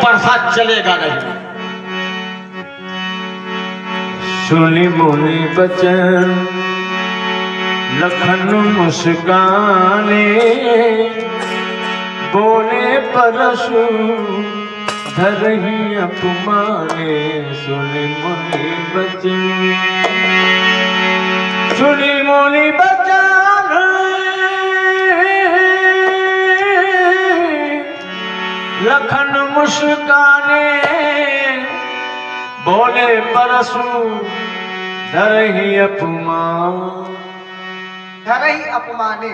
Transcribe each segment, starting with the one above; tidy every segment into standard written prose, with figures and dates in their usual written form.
वर्षा चलेगा नहीं। सुनी मुनि बचन लखन मुस्काने, बोले परशु धरहि अपमाने। सुनी मुनि बचन, सुनी मुनि बचन लखन मुस्काने, बोले परशु धरहि अपमान। धरहि अपमाने,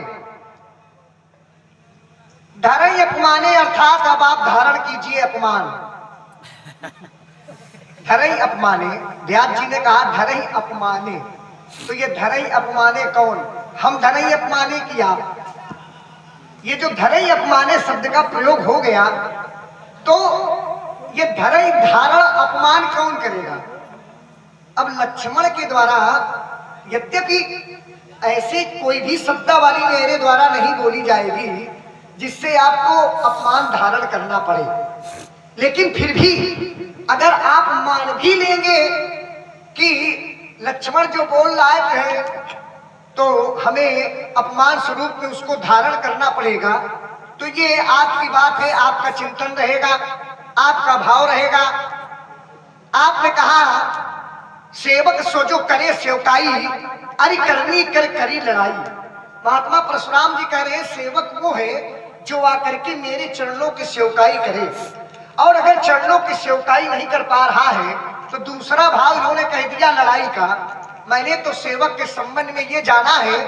धरहि अपमाने अर्थात अब आप धारण कीजिए अपमान। धरहि अपमाने, व्यास जी ने कहा धरहि अपमाने, तो ये धरहि अपमाने कौन? हम धरहि अपमाने की आप। ये जो धरहि अपमाने शब्द का प्रयोग हो गया, तो ये धरहि धारण अपमान कौन करेगा? अब लक्ष्मण के द्वारा, यद्यपि ऐसे कोई भी शब्दावली मेरे द्वारा नहीं बोली जाएगी जिससे आपको अपमान धारण करना पड़े, लेकिन फिर भी अगर आप मान भी लेंगे कि लक्ष्मण जो बोल रहा है तो हमें अपमान स्वरूप में उसको धारण करना पड़ेगा, तो ये आपकी बात है, आपका चिंतन रहेगा, आपका भाव रहेगा। आपने कहा सेवक सो जो करे सेवकाई, अरे करनी कर करी लड़ाई। महात्मा परशुराम जी कह रहे हैं सेवक वो है जो आकर के मेरे चरणों की सेवकाई करे, और अगर चरणों की सेवकाई नहीं कर पा रहा है तो दूसरा भाव इन्होंने कह दिया लड़ाई का। मैंने तो सेवक के संबंध में ये जाना है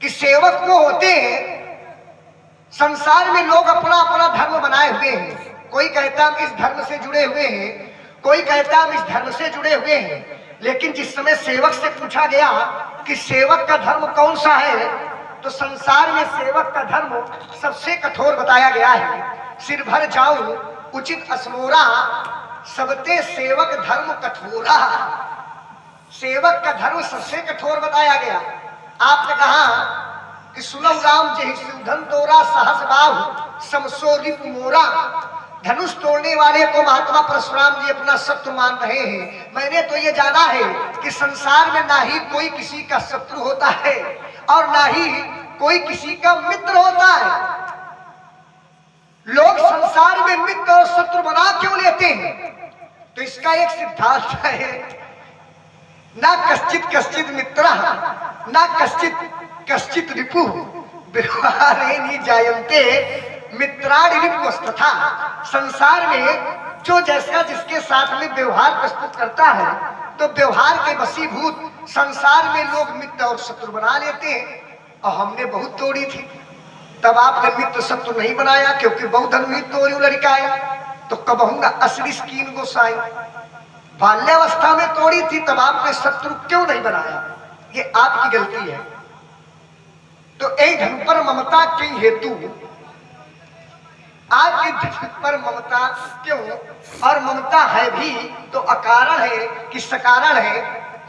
कि सेवक वो होते हैं, संसार में लोग अपना अपना धर्म बनाए हुए हैं। कोई कहता हम इस धर्म से जुड़े हुए हैं, कोई कहता हम इस धर्म से जुड़े हुए हैं, लेकिन जिस समय सेवक से पूछा गया कि सेवक का धर्म कौन सा है, तो संसार में सेवक का धर्म सबसे कठोर बताया गया है। सिर भर जाऊं उचित असमोरा, सबते सेवक धर्म कठोरा। सेवक का धर्म सबसे कठोर बताया गया। आपने कहा कि सुनम राम जय सुधन तोरा सहस बाहु समसो रिपु मोरा। धनुष तोड़ने वाले को महात्मा परशुराम जी अपना शत्रु मान रहे हैं। मैंने तो ये जाना है कि संसार में ना ही कोई किसी का शत्रु होता है और ना ही कोई किसी का मित्र होता है। लोग संसार में मित्र और शत्रु बना क्यों लेते हैं? तो इसका एक सिद्धांत है, ना कश्चित कश्चित मित्र ना कश्चित कश्चित रिपु व्यवहारे जायन्ते मित्राणि रिपुस्तथा। संसार में जो जैसा जिसके साथ में व्यवहार प्रस्तुत करता है, तो व्यवहार के वशीभूत संसार में लोग मित्र और शत्रु बना लेते हैं। और हमने बहुत तोड़ी थी, तब आपने मित्र शत्रु नहीं बनाया, क्योंकि बहुत धनुही तोड़ी लड़काए तो कबहू न असली स्कीन गोसाई। बाल्यावस्था में तोड़ी थी, तब आपने शत्रु क्यों नहीं बनाया? ये आपकी गलती है। तो एक धन पर ममता के हेतु आपके धन पर ममता क्यों? और ममता है भी तो अकारण है कि सकारण है,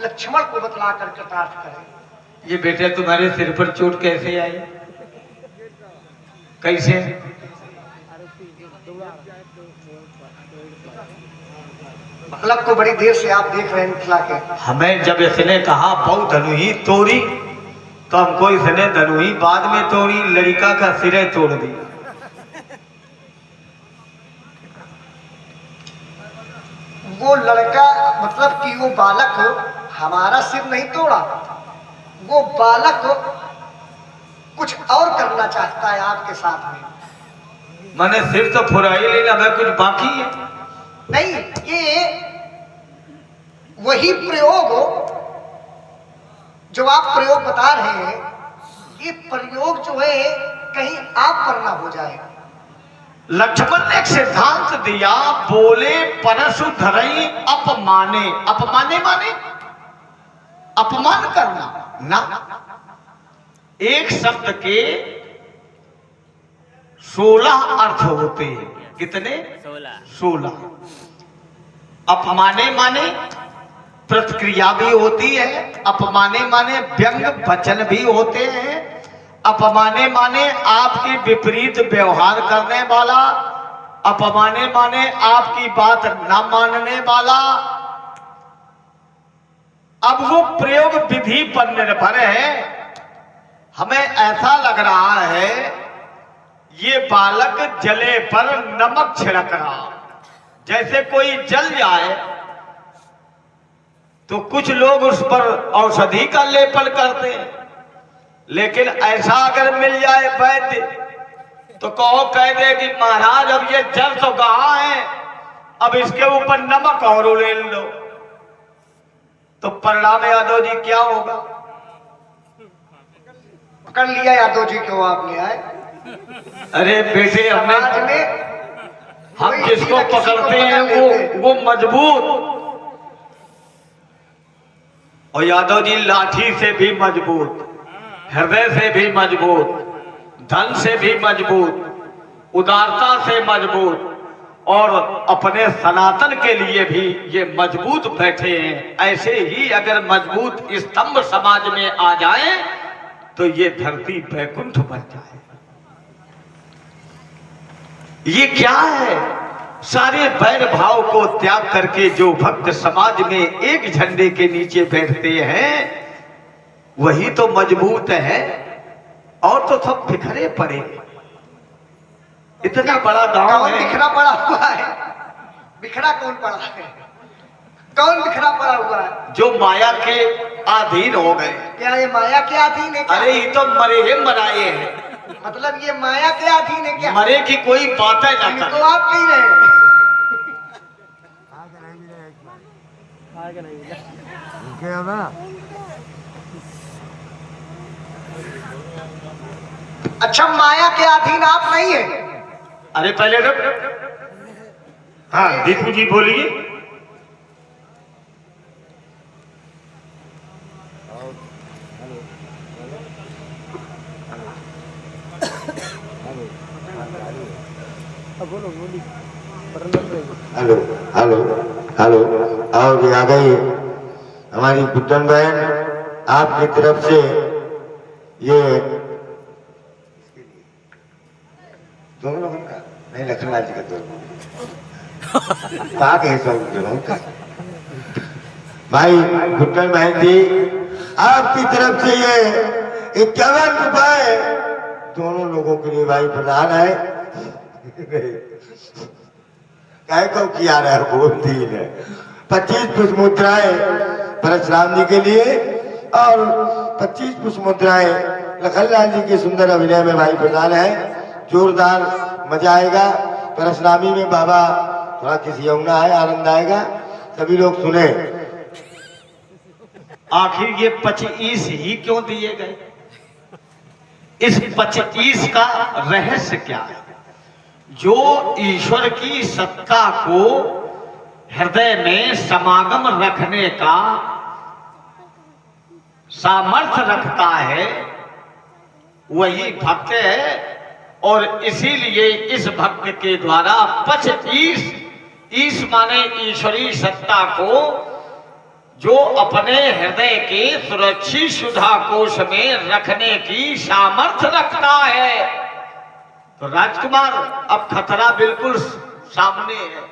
लक्ष्मण को बतला कर कृतार्थ करें। ये बेटे तुम्हारे सिर पर चोट कैसे आई? कैसे? बालक को बड़ी देर से आप देख रहे हैं मिथिला के। हमें जब इसने कहा बहु धनुही तोड़ी, तो हमको इसने धनुही बाद में तोड़ी, लड़का का सिरे तोड़ दिया। वो लड़का मतलब कि वो बालक हमारा सिर नहीं तोड़ा, वो बालक कुछ और करना चाहता है आपके साथ में। मैंने सिर तो फुराई लेना, मैं कुछ बाकी है नहीं। ये वही प्रयोग जो आप प्रयोग बता रहे हैं, ये प्रयोग जो है कहीं आप पर ना हो जाए। लक्ष्मण ने एक सिद्धांत दिया, बोले परशु धरई अपमाने। अपमाने माने अपमान करना ना। एक शब्द के 16 अर्थ होते हैं। कितने? 16। अपमाने माने प्रतिक्रिया भी होती है, अपमाने माने व्यंग वचन भी होते हैं, अपमाने माने आपके विपरीत व्यवहार करने वाला, अपमाने माने आपकी बात न मानने वाला। अब वो प्रयोग विधि पर निर्भर है। हमें ऐसा लग रहा है ये बालक जले पर नमक छिड़क रहा, जैसे कोई जल जाए तो कुछ लोग उस पर औषधि का लेपन करते हैं, लेकिन ऐसा अगर मिल जाए वैद्य तो कह दे कि महाराज अब ये जल तो कहा है, अब इसके ऊपर नमक और उड़ेल लो, तो परिणाम यादव जी क्या होगा? पकड़ लिया यादव जी क्यों आपने आए? अरे बेटे समाज में हम कोई जिसको किसी को पकड़ते पकड़ हैं लेते। वो मजबूत, और यादव जी लाठी से भी मजबूत, हृदय से भी मजबूत, धन से भी मजबूत, उदारता से मजबूत, और अपने सनातन के लिए भी ये मजबूत बैठे हैं। ऐसे ही अगर मजबूत स्तंभ समाज में आ जाए तो ये धरती बैकुंठ बन जाए। ये क्या है? सारे बैर भाव को त्याग करके जो भक्त समाज में एक झंडे के नीचे बैठते हैं वही तो मजबूत है, और तो सब बिखरे पड़े। इतना बड़ा गांव कौन है। बिखरा पड़ा हुआ है? बिखरा कौन पड़ा है? कौन बिखरा पड़ा हुआ है? जो माया के अधीन हो गए। क्या ये माया के अधीन है क्या? अरे ये तो मरे हैं मराए हैं, मतलब ये माया के अधीन है क्या? मरे की कोई बात है ना इनको कर। आप कह रहे हैं। अच्छा, माया के अधीन आप नहीं है? अरे पहले रुक। हाँ दीपू जी बोलिए। हेलो हेलो हेलो, आओ भी आ गई हमारी गुड्डन बहन आपकी तरफ से ये दोनों लोगों का नहीं, लखनलाल जी का दोनों कहा कहे सब दोनों का भाई गुड्डन बहन जी आपकी तरफ से ये 51 रुपए दोनों लोगों के लिए भाई प्रदान है। काय को किया रहा है बोलती है 25 पुष्प मुद्राएं परशुराम जी के लिए और 25 पुष्प मुद्राएं लखनलाल जी के सुंदर अभिनय में भाई प्रदान है। जोरदार मजा आएगा। परशुरामी में बाबा थोड़ा किसी यमुना है, आनंद आएगा, सभी लोग सुने। आखिर ये 25 ही क्यों दिए गए? इस 25 का रहस्य क्या है? जो ईश्वर की सत्ता को हृदय में समागम रखने का सामर्थ्य रखता है वही भक्त है, और इसीलिए इस भक्त के द्वारा 25 ईश माने ईश्वरी सत्ता को जो अपने हृदय के सुरक्षित सुधा कोश में रखने की सामर्थ्य रखता है। तो राजकुमार अब खतरा बिल्कुल सामने है।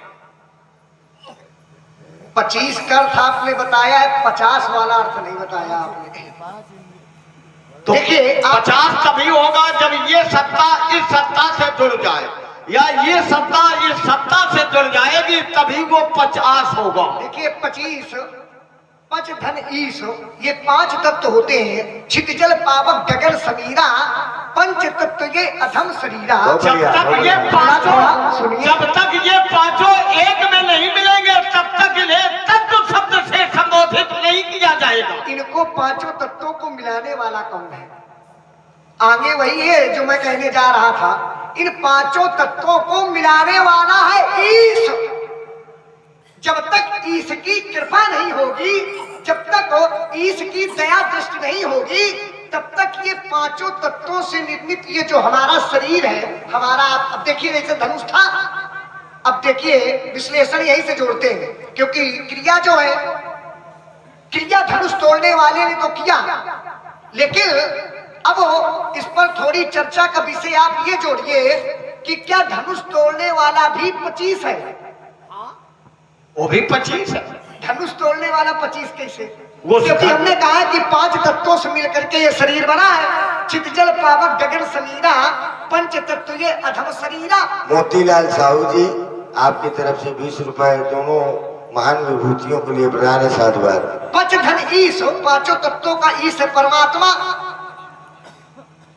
25 का अर्थ आपने बताया है, 50 वाला अर्थ नहीं बताया आपने। तो देखिए 50 तभी होगा जब ये सत्ता इस सत्ता से जुड़ जाए, या ये सत्ता इस सत्ता से जुड़ जाएगी तभी वो 50 होगा। देखिए 25 पंच धन ईश, ये 5 तत्व होते हैं। छित जल पावक गगन समीरा, पंच तत्व ये अधम शरीरा। जब तक ये पांचों एक में नहीं मिलेंगे तब तक इन्हें तत्व शब्द से संबोधित नहीं किया जाएगा। इनको 5 तत्वों को मिलाने वाला कौन है? आगे वही है जो मैं कहने जा रहा था। इन 5 तत्वों को मिलाने वाला है ईश। जब तक ईश की कृपा नहीं होगी, जब तक ईश की दया दृष्टि नहीं होगी, तब तक ये 5 तत्वों से निर्मित ये जो हमारा शरीर है, हमारा अब देखिए जैसे धनुष था, अब देखिए विश्लेषण यही से जोड़ते हैं, क्योंकि क्रिया जो है, क्रिया धनुष तोड़ने वाले ने तो किया, लेकिन अब इस पर थोड़ी चर्चा का विषय आप ये जोड़िए कि क्या धनुष तोड़ने वाला भी 25 है? वो भी 25 है। धनुष तोड़ने वाला 25 कैसे? वो क्योंकि हमने कहा कि 5 तत्वों से मिलकर के ये शरीर बना है। चित जल पावक गगन समीरा, पंच तत्व ये अधम शरीरा। मोतीलाल साहू जी, आपकी तरफ से 20 रुपए दोनों महान विभूतियों के लिए प्रदान है। साधुवाद। पंच धन ईश, पांचों तत्वों का ईश है परमात्मा।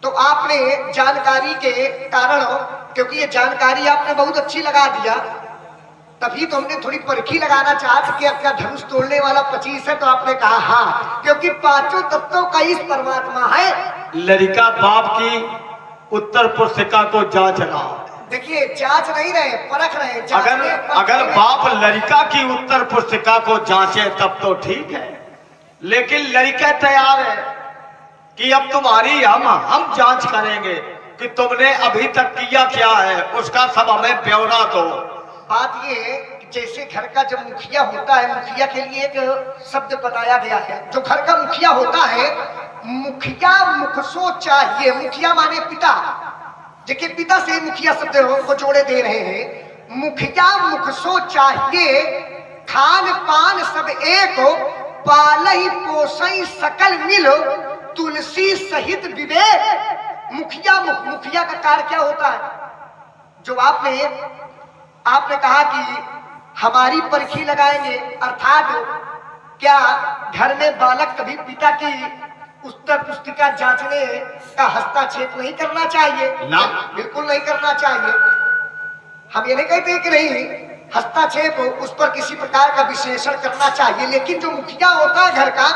तो आपने जानकारी के कारण, क्योंकि ये जानकारी आपने बहुत अच्छी लगा दिया, तभी तो हमने थोड़ी परखी लगाना चाहा कि क्या धनुष तोड़ने वाला 25 है? तो आपने कहा हाँ, क्योंकि पांचों तत्वों का ईश परमात्मा है। लड़का बाप की उत्तर पुस्तिका को जांच रहा। देखिए, जांच नहीं रहे, परख रहे। अगर बाप लड़का की उत्तर पुस्तिका को जांचे तब तो ठीक है, लेकिन लड़का तैयार है कि अब तुम्हारी हम जांच करेंगे कि तुमने अभी तक किया क्या है, उसका सब हमें ब्यौरा दो। बात ये है कि जैसे घर का जब मुखिया होता है, मुखिया के लिए एक शब्द बताया गया है। जो घर का मुखिया होता है, मुखिया मुखसो चाहिए। मुखिया माने पिता, देखिए पिता से मुखिया शब्द को जोड़े दे रहे हैं। मुखिया मुखसो चाहिए, खान पान सब एक, पालई पोसई सकल मिल, तुलसी सहित विवेक। मुखिया का कार्य क्या होता है? जो आपने कहा कि हमारी परखी लगाएंगे, अर्थात क्या घर में बालक कभी पिता की उत्तर पुस्तिका जांचने का हस्तक्षेप नहीं करना चाहिए? ना, बिल्कुल नहीं करना चाहिए। हम ये नहीं कहते कि नहीं हस्तक्षेप, उस पर किसी प्रकार का विश्लेषण करना चाहिए, लेकिन जो मुखिया होता है घर का,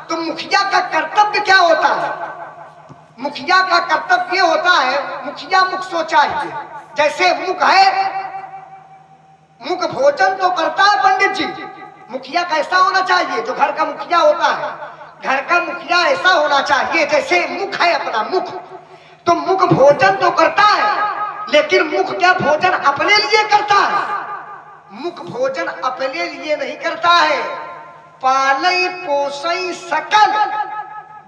तो मुखिया का कर्तव्य क्या होता है? मुखिया का कर्तव्य होता है, मुखिया मुख सो चाहिए। जैसे मुख है, मुख भोजन तो करता है पंडित जी। मुखिया कैसा होना चाहिए? जो घर का मुखिया होता है, घर का मुखिया ऐसा होना चाहिए जैसे मुख है अपना मुख, तो मुख भोजन तो करता है, लेकिन मुख क्या भोजन अपने लिए करता है? मुख भोजन अपने लिए नहीं करता है। पालई पोसई सकल,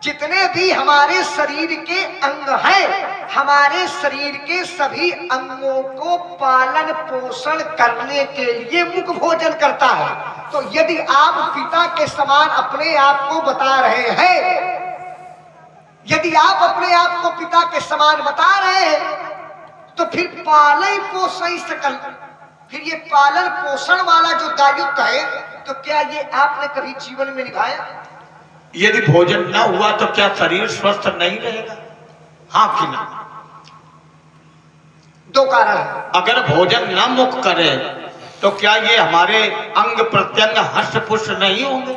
जितने भी हमारे शरीर के अंग हैं, हमारे शरीर के सभी अंगों को पालन पोषण करने के लिए मुख भोजन करता है। तो यदि आप पिता के समान अपने आप को बता रहे हैं, यदि आप अपने आप को पिता के समान बता रहे हैं, तो फिर पालई पोसई सकल, फिर ये पालन पोषण वाला जो दायित्व है, तो क्या ये आपने कभी जीवन में निभाया? यदि भोजन न हुआ तो क्या शरीर स्वस्थ नहीं रहेगा? हाँ कि ना? दो कारण है। अगर भोजन न मुख करे तो क्या ये हमारे अंग प्रत्यंग हष्ट पुष्ट नहीं होंगे?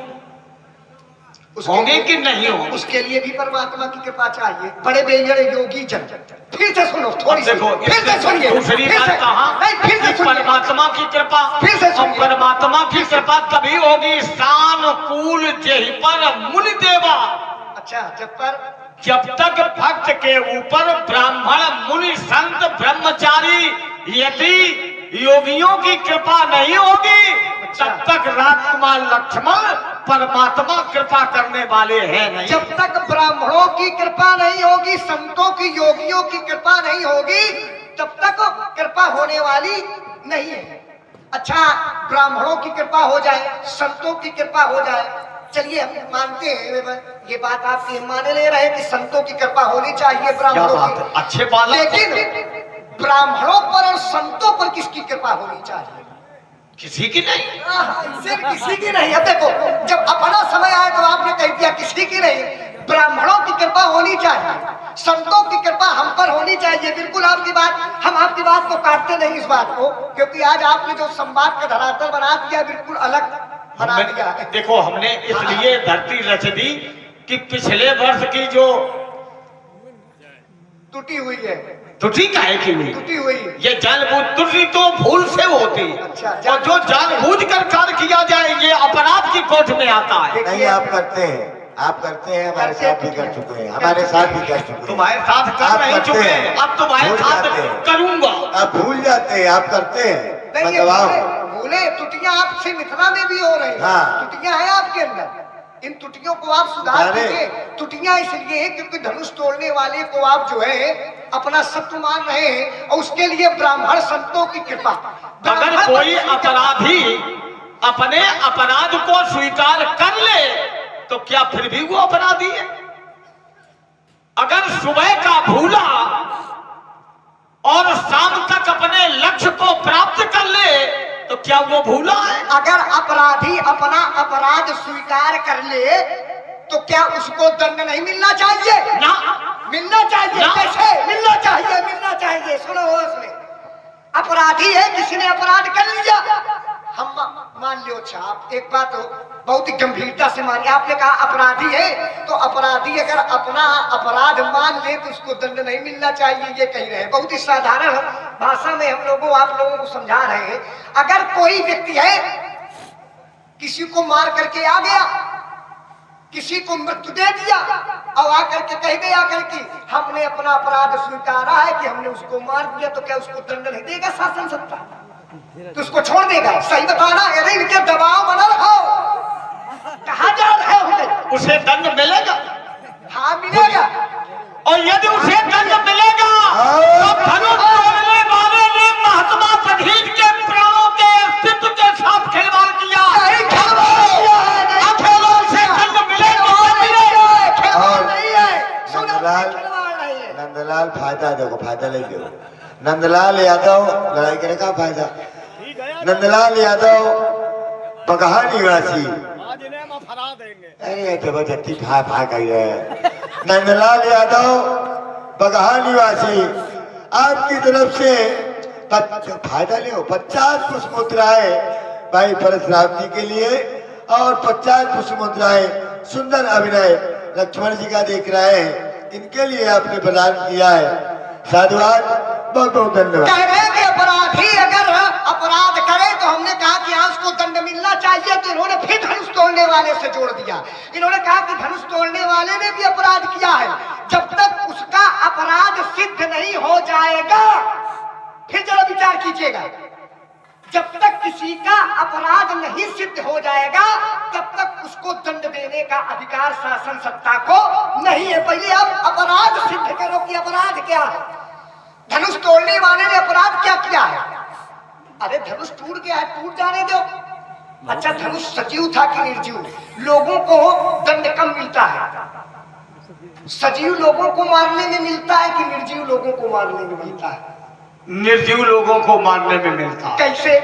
होंगे कि नहीं होंगे? उसके लिए भी परमात्मा की कृपा चाहिए। बड़े बेजड़े योगी जन, फिर से सुनो, थोड़ी सी फिर से सुनिए। दूसरी बात कहा, फिर से परमात्मा की कृपा, फिर से सुनिए। परमात्मा की कृपा तभी होगी सानुकूल जेहि पर मुनि देवा। अच्छा, जब तक भक्त के ऊपर ब्राह्मण मुनि संत ब्रह्मचारी यदि योगियों की कृपा नहीं होगी, तब तक राजकुमार लक्ष्मण परमात्मा कृपा करने वाले हैं नहीं। जब तक ब्राह्मणों की कृपा नहीं होगी, संतों की योगियों की कृपा नहीं होगी, तब तक कृपा होने वाली नहीं है। अच्छा, ब्राह्मणों की कृपा हो जाए, संतों की कृपा हो जाए, चलिए हम मानते हैं, ये बात आप माने ले रहे हैं कि संतों की कृपा होनी चाहिए ब्राह्मणों की, अच्छे बात। लेकिन ब्राह्मणों पर और संतों पर किसकी कृपा होनी चाहिए? किसी की नहीं। सिर्फ किसी की नहीं। अब देखो, जब अपना समय आए तो आपने कह दिया किसी की नहीं। ब्राह्मणों की कृपा होनी चाहिए, संतों की कृपा हम पर होनी चाहिए। बिल्कुल आपकी बात, हम आपकी बात को काटते नहीं इस बात को, क्योंकि आज आपने जो संवाद का धरातल बना दिया, बिल्कुल अलग बना दिया। देखो, हमने इसलिए धरती रच दी कि पिछले वर्ष की जो टूटी हुई है, त्रुटि काहे की हुई? टूटी हुई ये जानबूझ त्रुटि तो भूल से होती। अच्छा, और जो जानबूझ कर कार्य किया जाए ये अपराध की कोठ में आता है। नहीं, आप करते हैं, आप करते हैं, हमारे साथ भी कर चुके हैं, हमारे साथ भी कर चुके हैं। तुम्हारे साथ कर नहीं चुके, अब तुम्हारे साथ करूंगा। आप भूल जाते हैं, आप करते हैं। नहीं, भूले त्रुटियां आपसे मिथिला में भी हो रही हैं। हाँ। त्रुटियां हैं आपके अंदर, इन त्रुटियों को आप सुधार अरे। दीजिए। त्रुटियां इसलिए हैं क्योंकि धनुष तोड़ने वाले को आप जो है अपना शत्रु मान रहे हैं, और उसके लिए ब्राह्मण संतों की कृपा। अगर कोई अपराधी अपने अपराध को स्वीकार कर ले तो क्या फिर भी वो अपराधी है? अगर सुबह का भूला और शाम तक अपने लक्ष्य को प्राप्त कर ले तो क्या वो भूला है? अगर अपराधी अपना अपराध स्वीकार कर ले तो क्या उसको दंड नहीं मिलना चाहिए? ना, मिलना चाहिए। ना। कैसे मिलना चाहिए? मिलना चाहिए। सुनो होश में, अपराधी है, किसी ने अपराध कर लिया, हम मान लो। अच्छा, आप एक बात हो बहुत ही गंभीरता से मानिए, आपने कहा अपराधी है, तो अपराधी अगर अपना अपराध मान ले तो उसको दंड नहीं मिलना चाहिए, ये कह रहे हैं। बहुत ही साधारण भाषा में हम लोगों आप लोगों को समझा रहे हैं। अगर कोई व्यक्ति है किसी को मार करके आ गया, किसी को मृत्यु दे दिया और आकर के कह गया कि हमने अपना अपराध स्वीकारा है कि हमने उसको मार दिया, तो क्या उसको दंड नहीं देगा शासन सत्ता? तो उसको छोड़ देगा? सही बताना, यदि इनके दबाव बना रहो कहा जा रहे हो, उसे दंड मिलेगा। हाँ मिलेगा। और यदि उसे दंड मिलेगा तो धनुष तोड़ने वाले ने महात्मा सधीर के प्राणों के अस्तित्व के साथ खिलवाड़ किया। नहीं खिलवाड़ किया है, नहीं अब खेलो, उसे दंड मिलेगा और मिलेगा। खिलवाड़ नहीं है। सुनो, नंदलाल, खिलवाड़ नहीं है। नंदलाल फायदा देखो, फायदा ले लो। नंदलाल यादव लड़ाई करने का फायदा। नंदलाल यादव बगहा निवासी, अरे जबरदस्ती फा फा गई है। नंदलाल यादव बगहा निवासी, आपकी तरफ से फायदा ले 50 पुष्प मुद्राएं भाई परशुराम जी के लिए और 50 पुष्प मुद्राएं सुंदर अभिनय लक्ष्मण जी का देख रहे हैं, इनके लिए आपने प्रदान किया है। साधुवाद, बहुत बहुत धन्यवाद। कह रहे हैं कि अपराधी अगर अपराध करे तो हमने कहा कि हाँ उसको दंड मिलना चाहिए, तो इन्होंने फिर धनुष तोड़ने वाले से जोड़ दिया। इन्होंने कहा कि धनुष तोड़ने वाले ने भी अपराध किया है। जब तक उसका अपराध सिद्ध नहीं हो जाएगा, फिर जरा विचार कीजिएगा, जब तक किसी का अपराध नहीं सिद्ध हो जाएगा तब तक उसको दंड देने का अधिकार शासन सत्ता को नहीं है। पहले आप अपराध सिद्ध करो कि अपराध क्या है। धनुष तोड़ने वाले ने अपराध क्या किया है? अरे धनुष टूट गया है, टूट जाने दो। अच्छा, धनुष सजीव था कि निर्जीव? लोगों को दंड कम मिलता है, सजीव लोगों को मारने में मिलता है कि निर्जीव लोगों को मारने में मिलता है? निर्जीव लोगों को मारने में मिलता है। कैसे?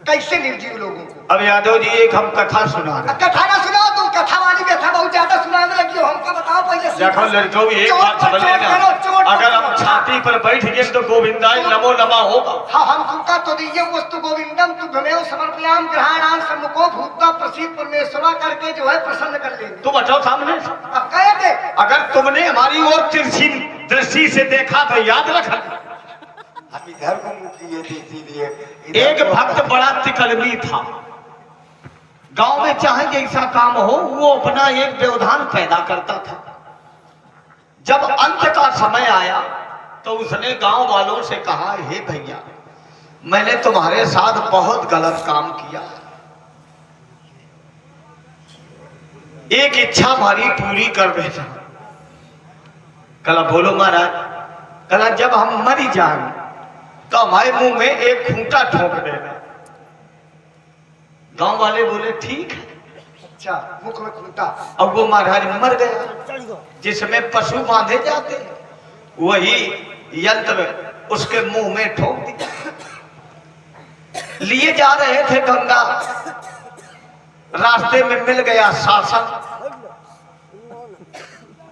कैसे निर्जीव लोगों को? अब यादव जी एक हम कथा सुना रहे। कथा ना सुनाओ, तुम कथा वाली कथा बहुत ज्यादा सुनाने लगी हो, हमको बताओ पहले। देखो लड़कों, एक चोट बात पर समझ चोट लेना, करो, चोट पर अगर हम चोट। छाती पर बैठ गए तो गोविंदाय नमो नमः होगा। हाँ, हम तुमका तो दीजिए वस्तु गोविंदम तुभ्यमेव समर्पयाम ग्रहाणाम सम्मुखो भूत्वा प्रसीद परमेश्वरा करके जो है प्रसन्न कर लेंगे। तुम हटो सामने। अब कहे थे अगर तुमने हमारी ओर तिरछी दृष्टि से देखा तो याद रखना, हम इधर को मुंह किए थे, इसीलिए एक भक्त बड़ा तिकलमी था। गांव में चाहे जैसा काम हो वो अपना एक व्यवधान पैदा करता था। जब अंत का समय आया तो उसने गांव वालों से कहा, हे भैया, मैंने तुम्हारे साथ बहुत गलत काम किया, एक इच्छा हमारी पूरी कर देना। कला बोलो महाराज। कला जब हम मरी जाए तो हमारे मुंह में एक खूंटा ठोक देना। गांव वाले बोले ठीक है। अच्छा, मुख में खूंटा। अब वो महाराज मर गया, जिसमें पशु बांधे जाते हैं, वही यंत्र उसके मुंह में ठोक दिया। लिए जा रहे थे गंगा, रास्ते में मिल गया शासन,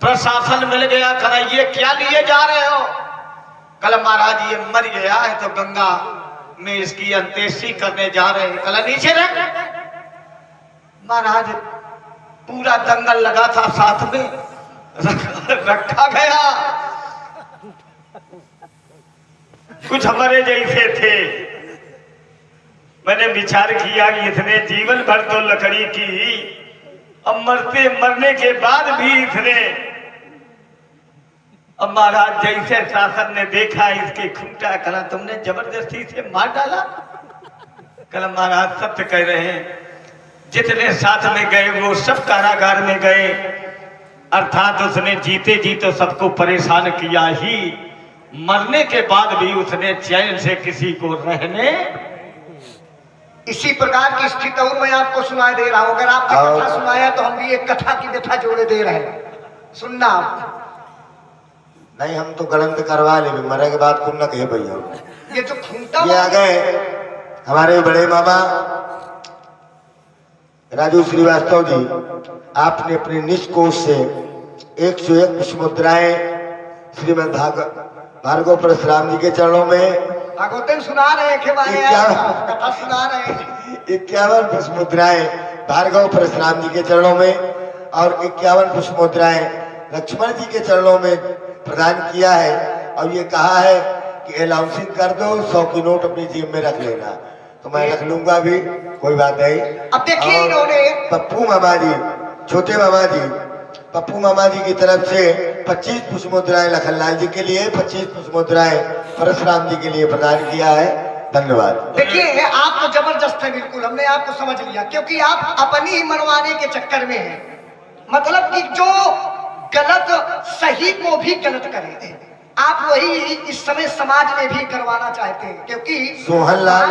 प्रशासन मिल गया। कहा ये क्या लिए जा रहे हो? कल महाराज ये मर गया है तो गंगा में इसकी अंत्येष्टि करने जा रहे हैं। कल नीचे रख। महाराज पूरा दंगल लगा था, साथ में रखा गया। कुछ हमारे जैसे थे। मैंने विचार किया कि इतने जीवन भर तो लकड़ी की, अब मरने के बाद भी इतने। अब महाराज जैसे शासन ने देखा इसके खूंटा, कहा तुमने जबरदस्ती से मार डाला। कहा महाराज सत्य कह रहे हैं, जितने साथ में गए वो सब कारागार में गए, अर्थात उसने जीते जी तो सबको परेशान किया ही, मरने के बाद भी उसने चैन से किसी को रहने। इसी प्रकार की स्थिति और मैं आपको सुनाई दे रहा हूं। अगर आपने कथा सुनाया तो हम भी एक कथा की व्यथा जोड़े दे रहे हैं, सुनना आप। नहीं हम तो गलत करवा ले, मरे के बाद कुछ न कहे भैया। ये जो खूंटा ये आ गए हमारे बड़े मामा राजू श्रीवास्तव जी। आपने अपने निष्कोष से 101 पुष्प मुद्राएं श्रीमद भार्गव परशुराम जी के चरणों में, भागवतन सुना रहे थे, कथा सुना रहे हैं। 51 पुष्प मुद्राएं भार्गव परशुराम जी के चरणों में और 51 पुष्प मुद्राएं लक्ष्मण जी के चरणों में प्रदान किया है। और ये कहा है कि अलाउंसिंग कर दो, 100 की नोट अपनी जेब में रख लेना। तो मैं रख लूंगा भी, कोई बात नहीं। अब देखिए इन्होंने पप्पू मामा जी, छोटे मामा जी, पप्पू मामा जी की तरफ से 25 पुष्प मुद्राएं लखनलाल जी के लिए, 25 पुष्प मुद्राएं परशुराम जी के लिए प्रदान किया है। धन्यवाद। देखिए आप तो जबरदस्त है, बिल्कुल हमने आपको समझ लिया, क्योंकि आप अपनी ही मनवाने के चक्कर में हैं। मतलब कि जो गलत सही को भी गलत करे, आप वही इस समय समाज में भी करवाना चाहते हैं, क्योंकि सोहन लाल